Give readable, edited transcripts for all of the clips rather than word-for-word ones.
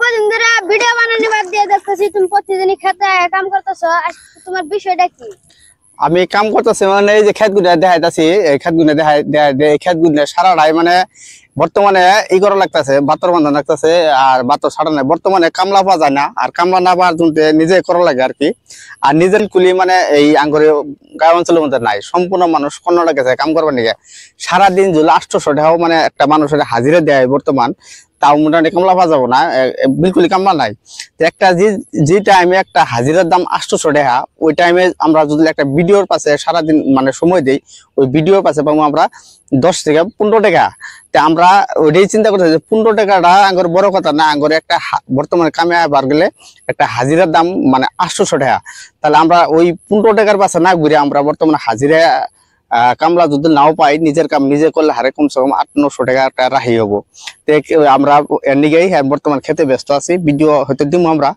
কদিন ধরে ভিডিও বানানো বাদ দিয়ে দেখতেছি তুমি প্রতিদিনই খেতে কাম করতেছো। তোমার বিষয়টা কি? আমি কাম করতেছি মানে এই যে ক্ষেতগুলো দেখাইতাছি, এই ক্ষেতগুলো এই ক্ষেতগুলো সারাটাই মানে বর্তমানে ই করা লাগতেছে, বাতর বান্ধা লাগতেছে। আর বাতর ছাড়া নাই, বর্তমানে কামলা পাওয়া যায় না। আর কামলা না পাওয়ার জন্য নিজে করা লাগে আর কি। আর নিজের কুলি মানে এই আঙ্গরে গাঁও অঞ্চলের মধ্যে নাই, সম্পূর্ণ মানুষ কন্যা গেছে কাম করবার নিকে। সারাদিন যদি 800 টাকাও মানে একটা মানুষের হাজিরা দেয় বর্তমান, তাও মোটামুটি কামলা পাওয়া যাবো না, বিলকুলই কামলা নাই। একটা যে টাইমে একটা হাজিরার দাম 800 টাকা, ওই টাইমে আমরা যদি একটা ভিডিওর পাশে সারাদিন মানে সময় দিই, ওই ভিডিওর পাশে পাবো আমরা 10 থেকে 15 টাকা। তা আমরা ওইটাই চিন্তা করতে যে 15 টাকাটা আঙ্গর বড় কথা না, আঙ্গর একটা বর্তমানে কামে আবার গেলে একটা হাজিরার দাম মানে 800 টাকা। তাহলে আমরা ওই 15 টাকার পাশে না ঘুরে আমরা বর্তমানে হাজিরা কামলা যদি নাও পাই, নিজের কাম নিজে করলে হারে কমসে কম 800-900 টাকা একটা রাহি হবো। আমরা এর নিগেই বর্তমান খেতে ব্যস্ত আছি। ভিডিও হয়তো দিব আমরা,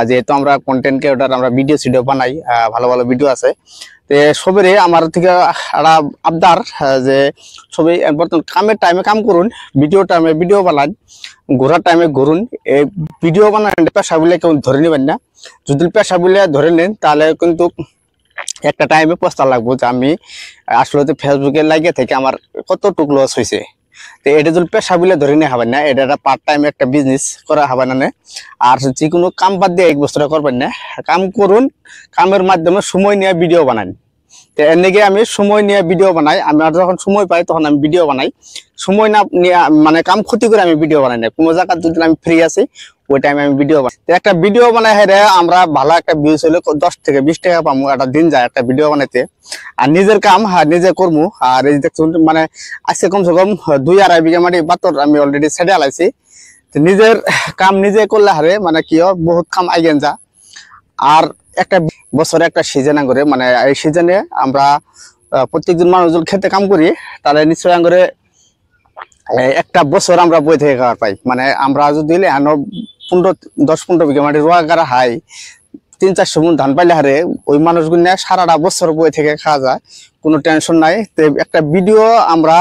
যেহেতু আমরা কন্টেন্ট ক্রিয়েটর, আমরা ভিডিও সিডিও বানাই, ভালো ভালো ভিডিও আছে। তো সবেরই আমার থেকে একটা আবদার যে সবাই বর্তমান কামের টাইমে কাম করুন, ভিডিও টাইমে ভিডিও বানান, ঘোরার টাইমে ঘুরুন। এই ভিডিও বানান পেশা বলে কেউ ধরে নেবেন না। যদি পেশা বলে ধরে নেন তাহলে কিন্তু একটা টাইমে পস্তা লাগবো যে আমি আসলে তো ফেসবুকে লাগিয়ে থেকে আমার কতটুকু লস হয়েছে। তো এটা যদি পেশা বলে ধরে নিয়ে হবেন না, এটা একটা পার্ট টাইম একটা বিজনেস করা হবে না। আর যে কোনো কাম বাদ দিয়ে এক বছর করবেন না, কাম করুন, কামের মাধ্যমে সময় নিয়ে ভিডিও বানান। তো এর নিয়ে আমি সময় নিয়ে ভিডিও বানাই। আমি আর যখন সময় পাই তখন আমি ভিডিও বানাই। সময় না নিয়ে মানে কাম ক্ষতি করে আমি ভিডিও বানাই না। কোনো জায়গা যদি আমি ফ্রি আছি ওই টাইমে আমি ভিডিও বানাই। একটা ভিডিও বানাই হেরে আমরা ভালো একটা ভিউজ হলে 10 থেকে 20 টাকা পাবো, একটা দিন যায় একটা ভিডিও বানাইতে। আর নিজের কাম নিজে করবো। আর এই দেখুন মানে আজকে কমসে কম 2-2.5 বিঘা মাটি বাতর আমি অলরেডি ছেড়ে আলাইছি। নিজের কাম নিজে করলে হারে মানে কি হয়, বহুত কাম আইগেন যা। আর একটা বছরে একটা সিজন করে মানে এই সিজনে আমরা প্রত্যেকজন মানুষজন খেতে কাম করি, তাহলে নিশ্চয় করে একটা বছর আমরা বই থেকে খাওয়ার পাই। মানে আমরা যদি 10-15 বিঘা মাটি রোয়া গাড়া হাই 300-400 মণ ধান পাইলে হারে ওই মানুষগুলো সারাটা বছর বই থেকে খাওয়া যায়, কোনো টেনশন নাই। তো একটা ভিডিও আমরা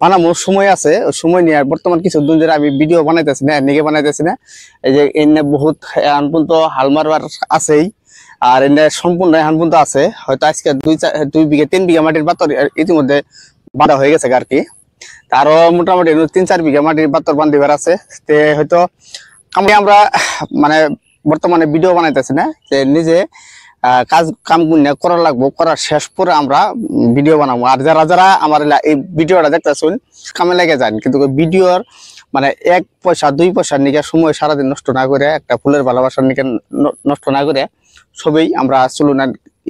বানাবো, সময় আছে, সময় নিয়ে বর্তমান কিছু দিন ধরে আমি ভিডিও বানাইতেছি না, নিগে বানাইতেছি না। এই যে এনে বহুত এখন পর্যন্ত হাল মারবার আছেই, আর এনে সম্পূর্ণ এখন পর্যন্ত আছে। হয়তো আজকে 2 বিঘা 3 বিঘা মাটির বাতর ইতিমধ্যে বাঁধা হয়ে গেছে আর কি। আরো মোটামুটি 3-4 বিঘা মাটির বাতর বান্ধিবার আছে। তে হয়তো আমরা মানে বর্তমানে ভিডিও বানাইতেছি না, যে নিজে কাজ কাম করা লাগবো, করার শেষ পরে আমরা ভিডিও বানাবো। আর যারা যারা আমার এই ভিডিওটা দেখতেছেন কামে লেগে যান, কিন্তু ভিডিওর মানে 1 পয়সা 2 পয়সার নিকে সময় সারাদিন নষ্ট না করে, একটা ফুলের ভালোবাসার নিকে নষ্ট না করে সবই আমরা চলুন।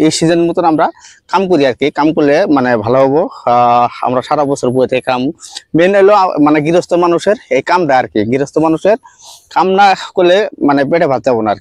এই সিজন মতন আমরা কাম করি আর কি। কাম করলে মানে ভালো হবো। আমরা সারা বছর বই থেকে কাম মেন হলো মানে গৃহস্থ মানুষের এই কামটা আর কি। গৃহস্থ মানুষের কাম না করলে মানে পেটে ভাত যাবো না আর কি।